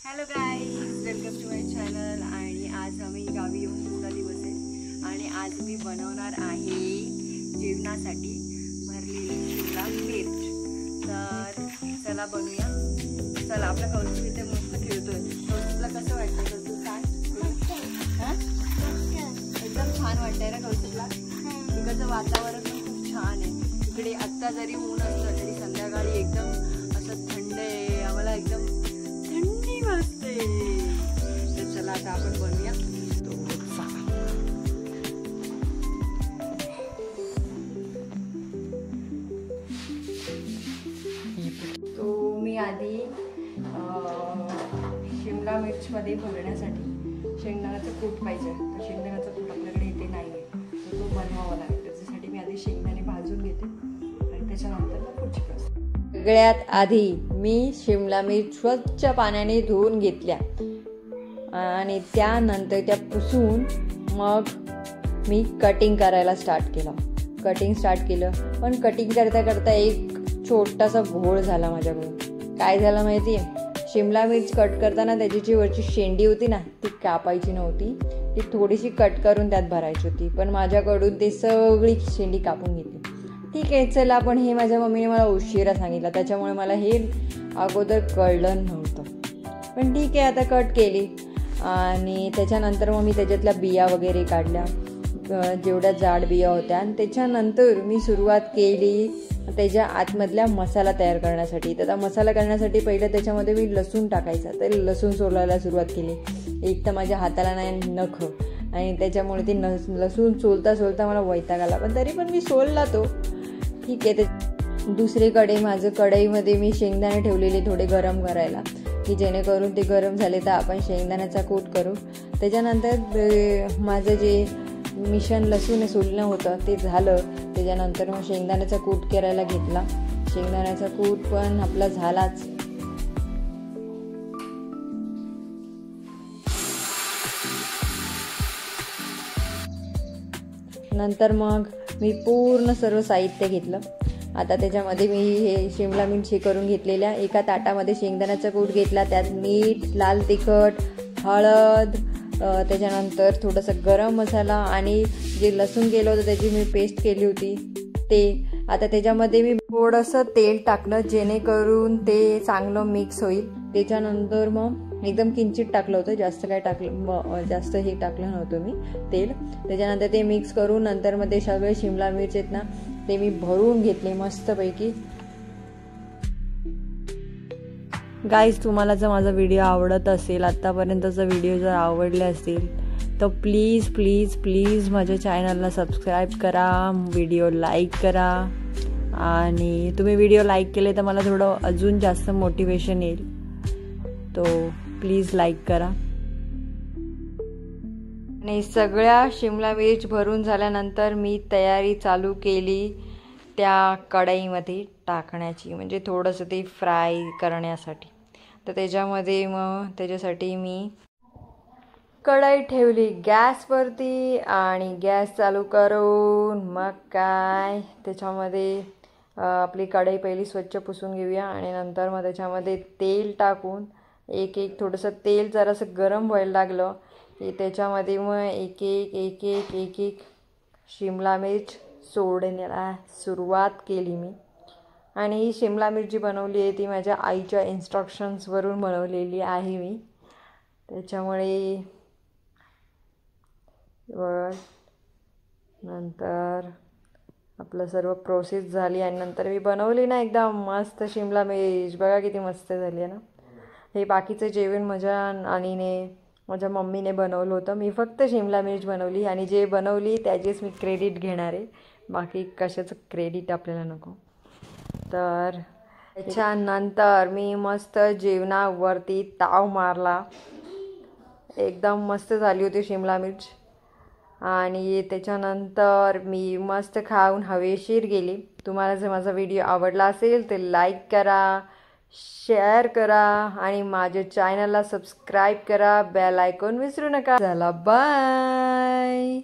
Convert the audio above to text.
Hello guys, welcome to my channel. आणि आज आम्ही गावी येऊन दुसरा दिवस आहे आणि आज मी बनवणार आहे जेवणासाठी भरलेली शिमला मिर्च. तर चला बनवूया. चला, आपला कौस्तुभ इथे मस्त खेळतोय. कौस्तुभला कसं वाटतंय? कौस्तुभ सांग. एकदम छान वाटतंय ना कौस्तुभला? तिकडचं वातावरण पण खूप छान आहे. इकडे आत्ता जरी ऊन असलं तरी संध्याकाळी एकदम असं थंड आहे. आम्हाला एकदम थंडी वाजते. तर चला आता आपण बनवूया. तो मी आधी शिमला मिर्चमध्ये भरण्यासाठी शेंगदाण्याचं कूट पाहिजे. तर शेंगदाण्याचं कूट आपल्याकडे इथे नाही आहे, तर तो बनवावा लागेल. त्याच्यासाठी मी आधी शेंगदाणे भाजून घेते आणि त्याच्यानंतर मग पुढची प्रोसेस. सगळ्यात आधी मी शिमला मिर्च स्वच्छ पाण्याने धुवून घेतल्या आणि त्यानंतर त्या पुसून मग मी कटिंग करायला स्टार्ट केलं. पण कटिंग करता करता एक छोटासा घोळ झाला माझ्याकडून. काय झालं माहिती आहे? शिमला मिर्च कट करताना त्याची जी वरची शेंडी होती ना, ती कापायची नव्हती. ती थोडीशी कट करून त्यात भरायची होती, पण माझ्याकडून ते सगळी शेंडी कापून घेतली. ठीक आहे, चला. पण हे माझ्या मम्मीने मला उशिरा सांगितलं, त्याच्यामुळे मला हे अगोदर कळलं नव्हतं. पण ठीक आहे, आता कट केली आणि त्याच्यानंतर मग मी त्याच्यातल्या बिया वगैरे काढल्या, जेवढ्या जाड बिया होत्या. आणि त्याच्यानंतर मी सुरुवात केली त्याच्या आतमधल्या मसाला तयार करण्यासाठी. तर मसाला करण्यासाठी पहिलं त्याच्यामध्ये मी लसूण टाकायचा. तर लसूण सोलायला सुरुवात केली. एक तर माझ्या हाताला नाही नख, आणि त्याच्यामुळे ती लसूण सोलता मला वैताग आला. पण तरी पण मी सोलला तो. ठीक आहे. ते दुसरीकडे माझं कढईमध्ये मी शेंगदाणे ठेवलेले थोडे गरम करायला, की जेणेकरून ते गरम झाले तर आपण शेंगदाण्याचा कूट करू. त्याच्यानंतर माझं जे मिश्रण लसूण सोलणं होतं ते झालं. त्याच्यानंतर मग शेंगदाण्याचा कूट करायला घेतला. शेंगदाण्याचा कूट पण आपला झालाच. नंतर मग मी पूर्ण सर्व साहित्य घेतलं. आता त्याच्यामध्ये मी हे शिमला मिरची करून घेतलेल्या एका ताटामध्ये शेंगदाण्याचा कूट घेतला. त्यात मीठ, लाल तिखट, हळद, त्याच्यानंतर थोडंसं गरम मसाला आणि जे लसूण केलं होतं त्याची मी पेस्ट केली होती ते. आता त्याच्यामध्ये मी थोडंसं तेल टाकलं जेणेकरून ते चांगलं मिक्स होईल. त्याच्यानंतर मग एकदम किंचित टाकलं होतं, जास्त हे टाकलं नव्हतं मी तेल. त्याच्यानंतर ते मिक्स करून नंतर मग ते सगळे शिमला मिर्च आहेत ना, ते मी भरून घेतले मस्तपैकी. गाईज, तुम्हाला जर माझा व्हिडिओ आवडत असेल, आत्तापर्यंतचा व्हिडिओ जर आवडले असतील तर प्लीज प्लीज प्लीज माझ्या चॅनलला सबस्क्राईब करा, व्हिडिओ लाईक करा. आणि तुम्ही व्हिडिओ लाईक केले तर मला थोडं अजून जास्त मोटिवेशन येईल. तो प्लीज लाईक करा. आणि सगळ्या शिमला मिर्च भरून झाल्यानंतर मी तयारी चालू केली त्या कढईमध्ये टाकण्याची, म्हणजे थोडंसं ते फ्राय करण्यासाठी. तर त्याच्यासाठी मी कढई ठेवली गॅसवरती आणि गॅस चालू करून मग काय त्याच्यामध्ये आपली कढई पहिली स्वच्छ पुसून घेऊया. आणि नंतर मग त्याच्यामध्ये तेल टाकून एक थोडंसं तेल जरासं गरम व्हायला लागलं की त्याच्यामध्ये मग एक शिमला मिर्च सोडण्याला सुरुवात केली मी. आणि ही शिमला मिरची बनवली आहे ती माझ्या आईच्या इन्स्ट्रक्शन्सवरून बनवलेली आहे मी. त्याच्यामुळे नंतर आपलं सर्व प्रोसेस झाली आणि नंतर मी बनवली ना एकदम मस्त शिमला मिर्च. बघा किती मस्त झाली आहे ना. हे बाकीचं जेवण माझ्या मम्मीने बनवलं होतं. मी फक्त शिमला मिर्च बनवली आणि जे बनवली त्याचेच मी क्रेडिट घेणार आहे. बाकी कशाचं क्रेडिट आपल्याला नको. तर त्याच्यानंतर मी मस्त जेवणावरती ताव मारला. एकदम मस्त झाली होती शिमला मिर्च. आणि त्याच्यानंतर मी मस्त खाऊन हवेशीर गेली. तुम्हाला जर माझा व्हिडिओ आवडला असेल तर लाईक करा, शेअर करा आणि माझ्या चॅनलला सबस्क्राईब करा. बेल आयकॉन विसरू नका. चला, बाय.